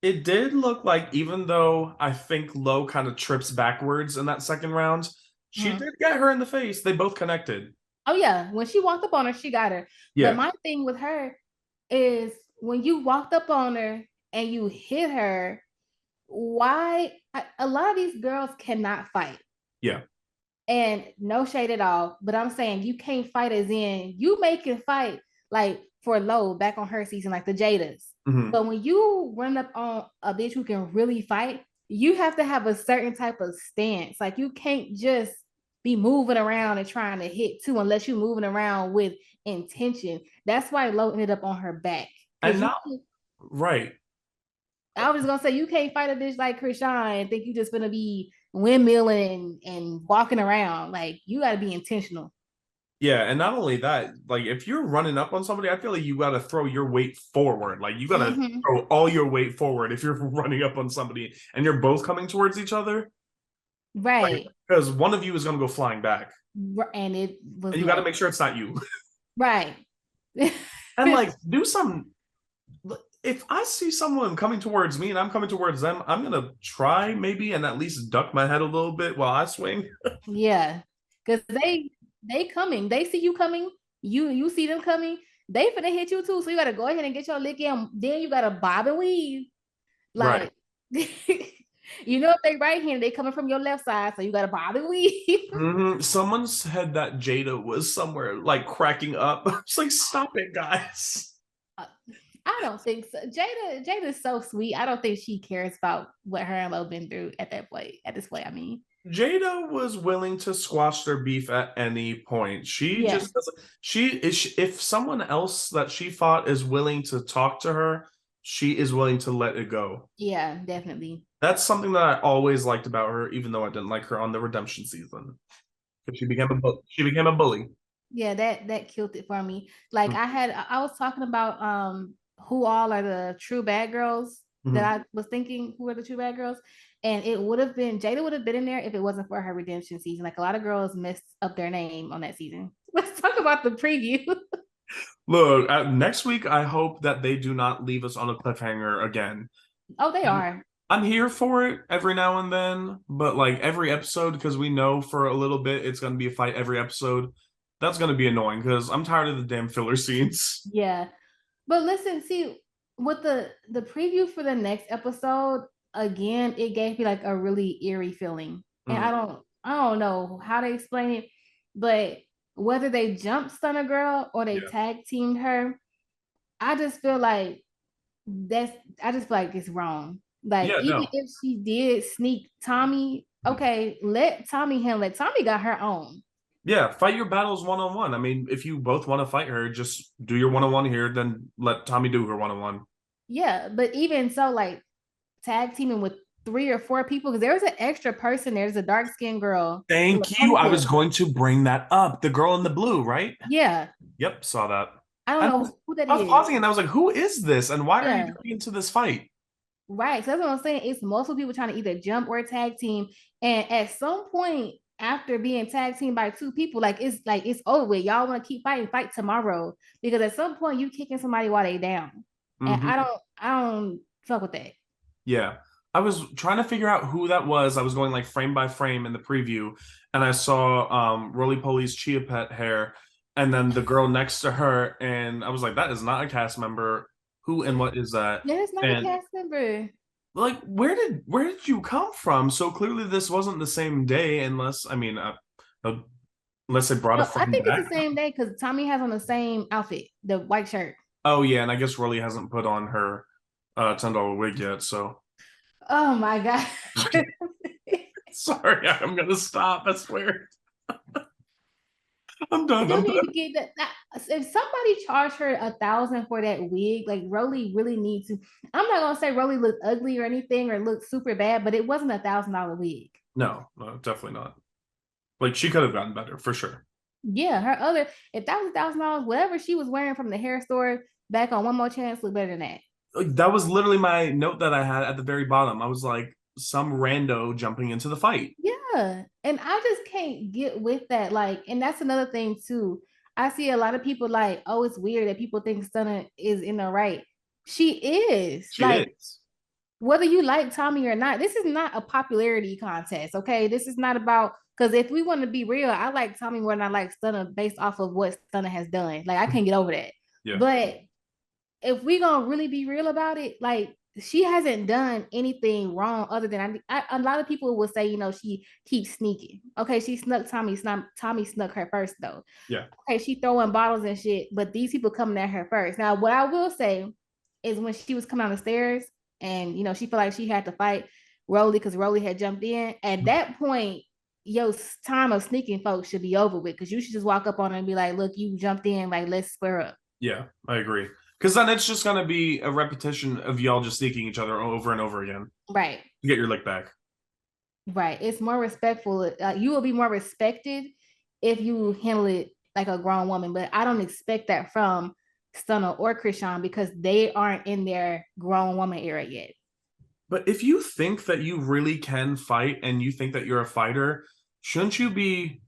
it did look like even though I think Lo kind of trips backwards in that second round, she Mhm. did get her in the face. They both connected. Oh yeah, when she walked up on her, she got her. But Yeah. my thing with her is when you walked up on her and you hit her, why a lot of these girls cannot fight. Yeah. And no shade at all, but I'm saying you can't fight as in you make it fight like for Low back on her season, like the Jadas. Hmm. But when you run up on a bitch who can really fight, you have to have a certain type of stance. Like you can't just be moving around and trying to hit too unless you're moving around with intention. That's why Low ended up on her back. And Cause you now, right. I was gonna say you can't fight a bitch like Chrisean and think you just gonna be windmilling and walking around. Like you gotta be intentional. Yeah, and not only that, like if you're running up on somebody, I feel like you got to throw your weight forward. Like you got to Mm-hmm. throw all your weight forward if you're running up on somebody and you're both coming towards each other. Like Right. because one of you is going to go flying back, And it was and you got to low. make sure it's not you. Right. And like do some. If I see someone coming towards me and I'm coming towards them, I'm gonna try maybe and at least duck my head a little bit while I swing. Yeah. Cause they coming. They see you coming. You see them coming. They finna hit you too. So you gotta go ahead and get your lick in. Then you gotta bob and weave. Right. Like you know if they right hand, they coming from your left side. So you gotta bob and weave. Someone said that Jada was somewhere like cracking up. It's like, stop it, guys. I don't think so. Jada's so sweet. I don't think she cares about what her and Lo been through at that point. At this point, I mean, Jada was willing to squash their beef at any point. She yeah, just doesn't. She is. If someone else that she fought is willing to talk to her, she is willing to let it go. yeah, definitely. That's something that I always liked about her, even though I didn't like her on the redemption season. Because she became a bully. Yeah, that killed it for me. Like I was talking about who all are the true bad girls that Mm-hmm. I was thinking who are the true bad girls. And it would have been Jada would have been in there if it wasn't for her redemption season. Like a lot of girls messed up their name on that season. Let's talk about the preview. Look, next week, I hope that they do not leave us on a cliffhanger again. Oh, they are. I'm here for it every now and then, but like every episode, because we know for a little bit it's going to be a fight every episode. That's going to be annoying because I'm tired of the damn filler scenes. Yeah. But listen, see, with the preview for the next episode, again, it gave me like a really eerie feeling. And Mm. I don't know how to explain it. But whether they jump Stunna Girl or they Yeah. tag teamed her, I just feel like I just feel like it's wrong. Like, Yeah, even no. if she did sneak Tommy, okay, let Tommy handle it. Tommy got her own. Yeah, fight your battles one on one. I mean, if you both want to fight her, just do your one on one here, then let Tommy do her one on one. Yeah, but even so, like tag teaming with 3 or 4 people, because there was an extra person. There's a dark skinned girl with a Thank you. I ponytail. was going to bring that up. The girl in the blue, right? Yeah, Yep, saw that. I don't And know who that I was is. pausing and I was like, who is this? And why are you Yeah, getting into this fight? right. So that's what I'm saying. It's multiple people trying to either jump or tag team, and at some point after being tag teamed by 2 people, like it's over with. Y'all want to keep fighting, fight tomorrow, because at some point you kicking somebody while they down, and Hmm. I don't fuck with that. Yeah. I was trying to figure out who that was. I was going like frame by frame in the preview, and I saw Roly Poly's Chia Pet hair, and then the girl next to her, and I was like, that is not a cast member. Who and what is that? Yeah, it's not a And cast member. like, where did you come from? So clearly this wasn't the same day, unless I mean, uh, unless they brought a No, I friend think it's the back. same day because Tommy has on the same outfit, the white shirt. Oh yeah, and I guess Roly hasn't put on her $10 wig yet, so Oh my god. sorry, I'm gonna stop. I swear. I'm done. Still I'm need done. to get that. If somebody charged her 1,000 for that wig, like Rolly really needs to. I'm not gonna say Rolly looked ugly or anything or looked super bad, but it wasn't $1,000 wig. No, no, definitely not. Like she could have gotten better for sure. Yeah, her other if that was $1,000, whatever she was wearing from the hair store back on One More Chance looked better than that. Like, that was literally my note that I had at the very bottom. I was like, some rando jumping into the fight. Yeah. And I just can't get with that. Like, and that's another thing too. I see a lot of people like, oh, it's weird that people think Stunna is in the right. She is. She Like, is. whether you like Tommy or not, this is not a popularity contest. Okay. This is not about because if we want to be real, I like Tommy more than I like Stunna based off of what Stunna has done. Like, I can't get over that. Yeah. But if we gonna really be real about it, like she hasn't done anything wrong other than a lot of people will say, she keeps sneaking. Okay, she snuck Tommy. Tommy snuck her first though. Yeah. Okay, she throwing bottles and shit, but these people coming at her first. Now, what I will say is when she was coming down the stairs and she felt like she had to fight Rolly because Rolly had jumped in. At that point, your time of sneaking folks should be over with because you should just walk up on her and be like, "Look, you jumped in. Like, let's square up." Yeah, I agree. Because then it's just gonna be a repetition of y'all just sneaking each other over and over again Right. to get your lick back. Right. It's more respectful. You will be more respected if you handle it like a grown woman. But I don't expect that from Stunna or Chrisean because they aren't in their grown woman era yet. But if you think that you really can fight and you think that you're a fighter, shouldn't you be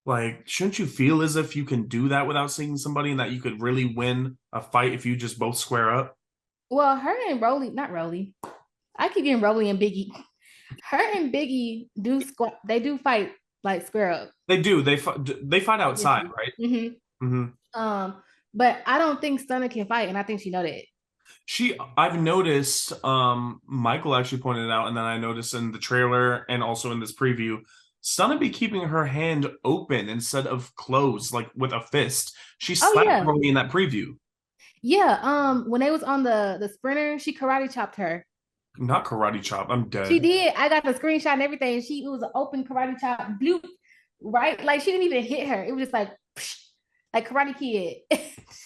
like, shouldn't you feel as if you can do that without seeing somebody and that you could really win a fight if you just both square up? Well, her and Rolly, not Rolly. I keep getting Rolly and Biggie. Her and Biggie do squat. They do fight like square up. They do. They fight outside, right? Mm-hmm. Hmm. But I don't think Stunna can fight, and I think she know that. I've noticed, Michael actually pointed it out, and then I noticed in the trailer and also in this preview, Stunna be keeping her hand open instead of closed, like with a fist. She Oh slapped yeah, Rolly in that preview. yeah. When they was on the sprinter, she karate chopped her. Not karate chop. I'm She dead. did. I got the screenshot and everything. It was an open karate chop, blue, right? Like she didn't even hit her. It was just like, psh, like Karate Kid.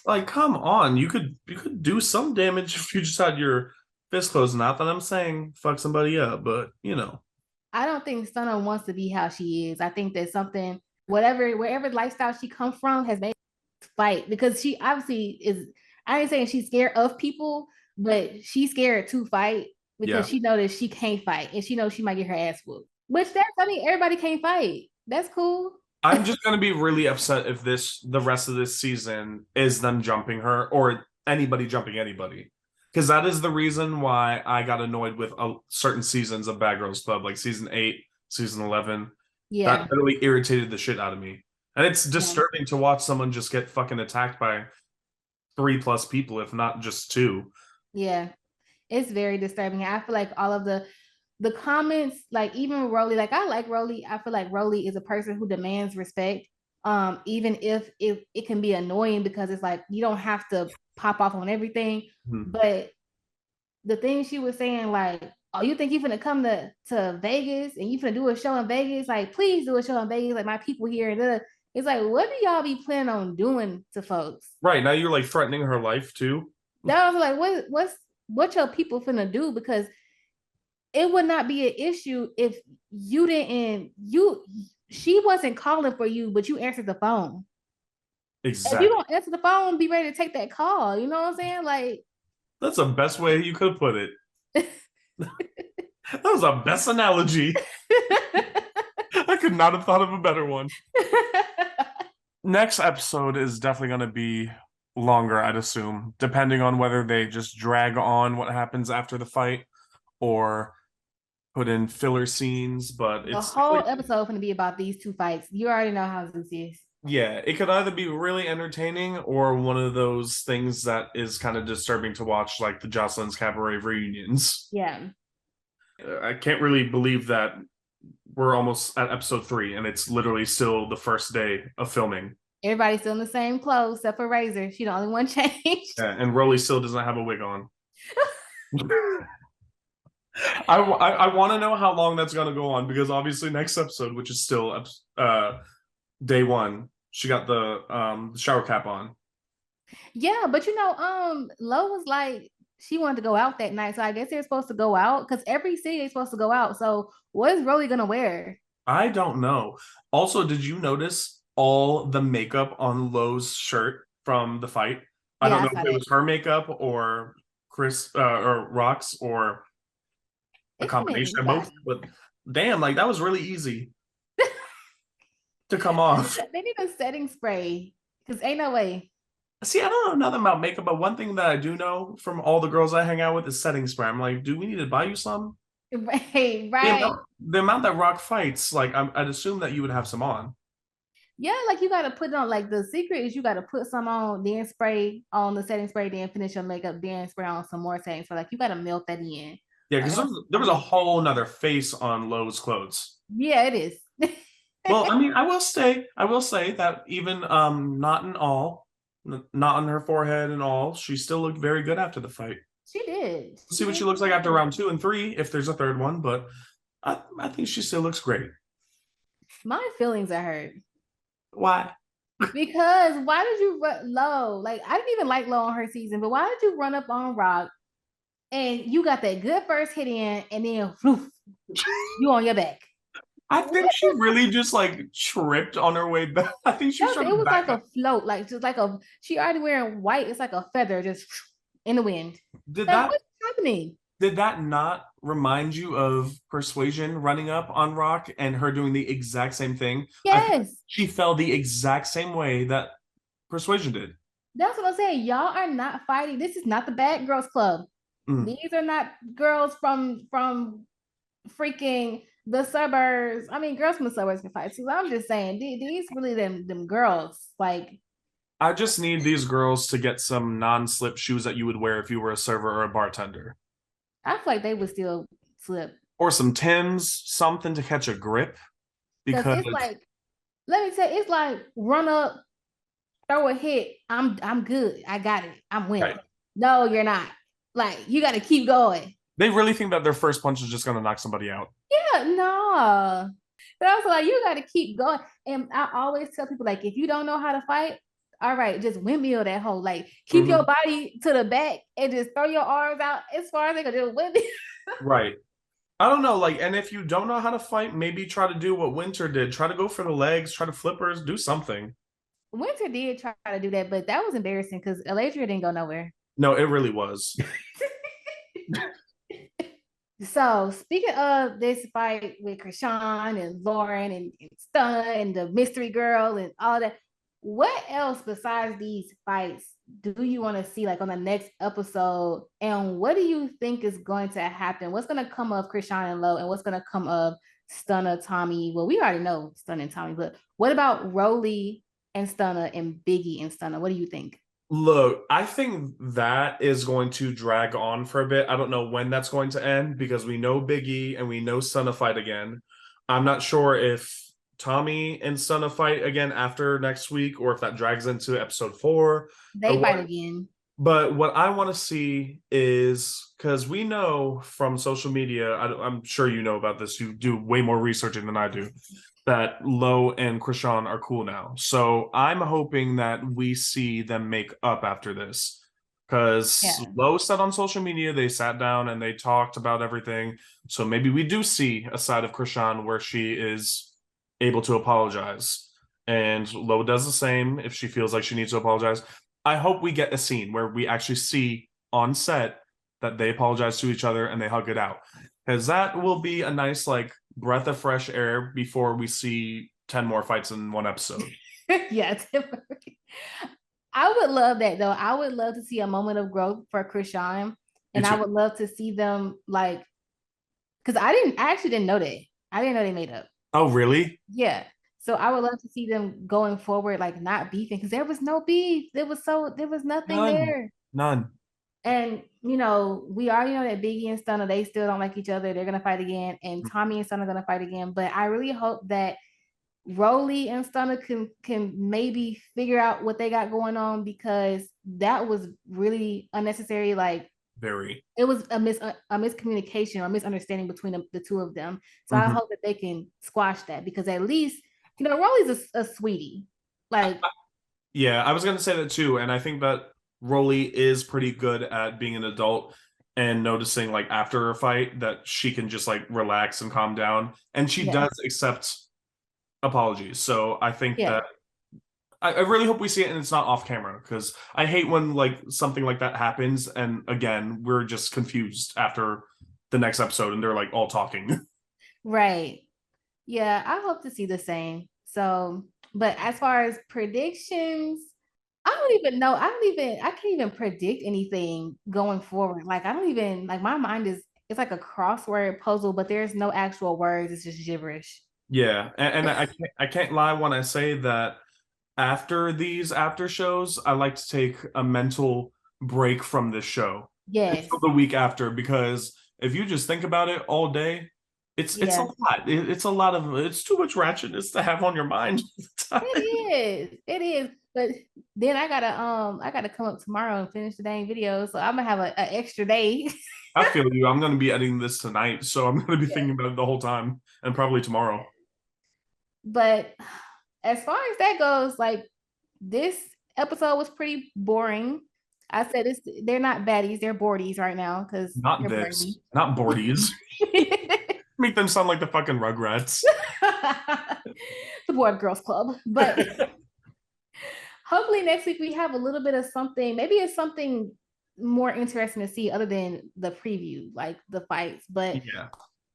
Like, come on. You could do some damage if you just had your fist closed. Not that I'm saying fuck somebody up, but you know. I don't think Stunna wants to be how she is. I think that something, wherever lifestyle she comes from, has made her fight because she obviously is. I ain't saying she's scared of people, but she's scared to fight because Yeah. she knows that she can't fight and she knows she might get her ass whooped. Which I mean, everybody can't fight. That's cool. I'm just gonna be really upset if the rest of this season is them jumping her or anybody jumping anybody. Because that is the reason why I got annoyed with certain seasons of Bad Girls Club, like season 8, season 11. Yeah. That really irritated the shit out of me. And it's Yeah. disturbing to watch someone just get fucking attacked by 3+ people, if not just two. Yeah. It's very disturbing. I feel like all of the comments, like even Rolly, like I like Rolly. I feel like Rolly is a person who demands respect. Even if it can be annoying because it's like you don't have to pop off on everything. Mhm. But the thing she was saying, like, oh, you think you're gonna come to Vegas and you gonna do a show in Vegas? Like, please do a show in Vegas, like my people here. And it's like, what do y'all be planning on doing to folks? Right, now you're like threatening her life too. That was like, what your people finna do? Because it would not be an issue if you didn't she wasn't calling for you, but you answered the phone. If you Exactly. don't answer the phone, be ready to take that call. You know what I'm saying? Like, That's the best way you could put it. That was the best analogy. I could not have thought of a better one. Next episode is definitely going to be longer, I'd assume, depending on whether they just drag on what happens after the fight or put in filler scenes. But the it's whole episode going to be about these two fights. You already know how this is. yeah, it could either be really entertaining or one of those things that is kind of disturbing to watch, like the Jocelyn's Cabaret reunions. Yeah. I can't really believe that we're almost at episode 3 and it's literally still the first day of filming. Everybody's still in the same clothes except for Razor. She the only one changed. Yeah, and Rolly still doesn't have a wig on. I want to know how long that's going to go on because obviously next episode, which is still day 1, she got the shower cap on. Yeah, but Lo was like she wanted to go out that night, so I guess they're supposed to go out because every city they're supposed to go out. So what is Rolly gonna wear? I don't know. Also, did you notice all the makeup on Lo's shirt from the fight? I Yeah, don't I know saw if it that. was her makeup or Chris or Rock's or a It could have been combination of both. anybody. But damn, like that was really easy to come off. They need a setting spray because ain't no way. See, I don't know nothing about makeup, but one thing that I do know from all the girls I hang out with is setting spray. I'm like, do we need to buy you some? Right, The right. amount that Rock fights, like I'd assume that you would have some on. Yeah, like you gotta put on like the secret is you gotta put some on, then spray on the setting spray, then finish your makeup, then spray on some more setting. So like you gotta melt that in. Yeah, Like, because there was a whole nother face on Lowe's clothes. yeah, it is. Well, I mean, I will say that even not in all, not on her forehead and all, she still looked very good after the fight. She did. We'll see what she looks like after round 2 and 3, if there's a third one, but I think she still looks great. My feelings are hurt. Why? Because why did you run Low? Like I didn't even like Low on her season, but why did you run up on Rock and you got that good first hit in, and then whew, you on your back? I think she really just like tripped on her way back. I think she was trying It to was back like up. a float, like just like a she already wearing white. It's like a feather just in the wind. Did Like that what's happening? did that not remind you of Persuasion running up on Rock and her doing the exact same thing? I think Yes, she fell the exact same way that Persuasion did. that's what I'm saying. Y'all are not fighting. This is not the Bad Girls Club. Mm. These are not girls from freaking the suburbs. I mean, girls from the suburbs can fight. So I'm just saying, these really them girls. Like, I just need these girls to get some non-slip shoes that you would wear if you were a server or a bartender. I feel like they would still slip Or some Tims, something to catch a grip. because Because it's like, let me tell you, it's like run up, throw a hit. I'm good. I got it. I'm winning. right. No, you're not. Like you got to keep going. They really think that their first punch is just going to knock somebody out. Yeah, no. But I was like, you got to keep going. And I always tell people, like, if you don't know how to fight, all right, just windmill that hole. Like, keep your body to the back and just throw your arms out as far as they can do. Windmill. Right. I don't know. Like, and if you don't know how to fight, maybe try to do what Winter did. Try to go for the legs, try to flippers, do something. Winter did try to do that, but that was embarrassing because Eladria didn't go nowhere. No, it really was. So speaking of this fight with Chrisean and Lauren and Stunna and the mystery girl and all that, what else besides these fights do you want to see like on the next episode? And what do you think is going to happen? What's going to come of Chrisean and Lo, and what's going to come of Stunna, Tommy? Well, we already know Stunna and Tommy, but what about Rolly and Stunna and Biggie and Stunna? What do you think? Look, I think that is going to drag on for a bit. I don't know when that's going to end because we know Biggie and we know Stunna fight again. I'm not sure if Tommy and Stunna fight again after next week, or if that drags into episode 4. They fight again. But what I want to see is, because we know from social media, I'm sure you know about this, you do way more researching than I do, that Lo and Chrisean are cool now. So I'm hoping that we see them make up after this. Because Lo said on social media, they sat down and they talked about everything. So maybe we do see a side of Chrisean where she is able to apologize. And Lo does the same if she feels like she needs to apologize. I hope we get a scene where we actually see on set that they apologize to each other and they hug it out. Because that will be a nice, like, breath of fresh air before we see 10 more fights in one episode. Yeah, I would love that, though. I would love to see a moment of growth for Chrisean. And I would love to see them, like, because I actually didn't know that. I didn't know they made up. Oh, really? Yeah. So I would love to see them going forward, like not beefing, because there was no beef. There was nothing there. None. And we already know that Biggie and Stunna, they still don't like each other. They're gonna fight again, and Tommy and Stunna are gonna fight again. But I really hope that Rolly and Stunna can maybe figure out what they got going on, because that was really unnecessary. Like, it was a miscommunication or misunderstanding between the two of them. So I hope that they can squash that, because at least Rolly's a sweetie. Like, yeah, I was gonna say that too, and I think that Rolly is pretty good at being an adult and noticing, like, after a fight that she can just, like, relax and calm down, and she does accept apologies. So I think that I really hope we see it and it's not off camera, because I hate when, like, something like that happens and again we're just confused after the next episode and they're, like, all talking. Right. Yeah, I hope to see the same. So, but as far as predictions, I don't even know. I can't even predict anything going forward. Like, I don't even, like, my mind it's like a crossword puzzle, but there's no actual words. It's just gibberish. Yeah, and I can't lie when I say that after these after shows, I like to take a mental break from this show. Yes. Until the week after, because if you just think about it all day, it's a lot. It's a lot of, it's too much ratchetness to have on your mind. It is. But then I gotta come up tomorrow and finish the dang video, so I'm gonna have an extra day. I feel you. I'm gonna be editing this tonight, so I'm gonna be thinking about it the whole time, and probably tomorrow. But as far as that goes, like, this episode was pretty boring. I said they're not baddies, they're boardies right now, because not boardies. Make them sound like the fucking Rugrats. The Board Girls Club. But hopefully next week we have a little bit of something. Maybe it's something more interesting to see other than the preview, like the fights. But yeah,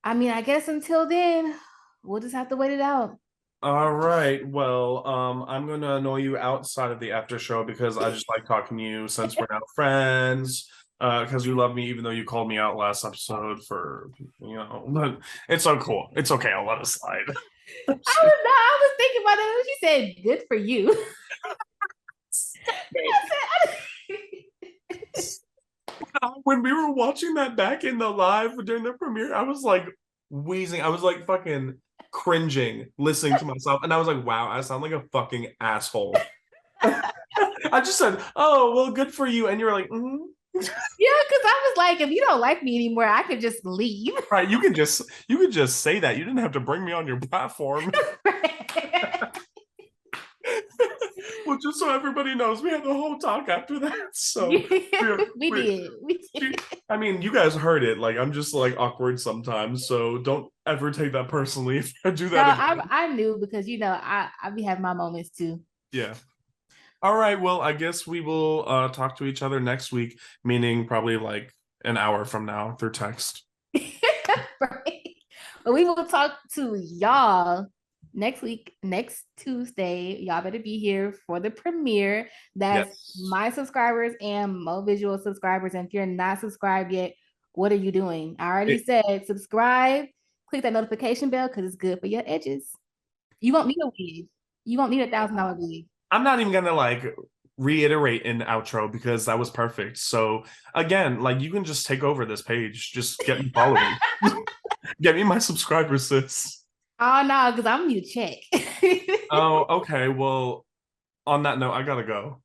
I mean, I guess until then, we'll just have to wait it out. All right. Well, I'm gonna annoy you outside of the after show, because I just like talking to you since we're now friends. Because you love me, even though you called me out last episode for, but it's so cool. It's okay. I'll let it slide. I was thinking about that. She said, "Good for you." When we were watching that back in the live during the premiere, I was like wheezing. I was like fucking cringing listening to myself, and I was like, wow, I sound like a fucking asshole. I just said, oh well, good for you, and you're like, mm-hmm. Yeah, because I was like, if you don't like me anymore, I could just leave. Right, you could just say that. You didn't have to bring me on your platform. Well, just so everybody knows, we had the whole talk after that. So we did. I mean, you guys heard it. Like, I'm just, like, awkward sometimes, so don't ever take that personally if I do that. No, I knew, because I be having my moments too. Yeah. All right. Well, I guess we will talk to each other next week, meaning probably like an hour from now through text. Right. But we will talk to y'all next week, next Tuesday. Y'all better be here for the premiere. That's my subscribers and Mo Visual subscribers. And if you're not subscribed yet, what are you doing? I already said subscribe, click that notification bell, because it's good for your edges. You won't need a wig. You won't need $1,000 wig. I'm not even gonna like reiterate in the outro, because that was perfect. So again, like, you can just take over this page. Just get me following. Get me my subscribers, sis. Oh no, because I'm mute check. Oh, okay. Well, on that note, I gotta go.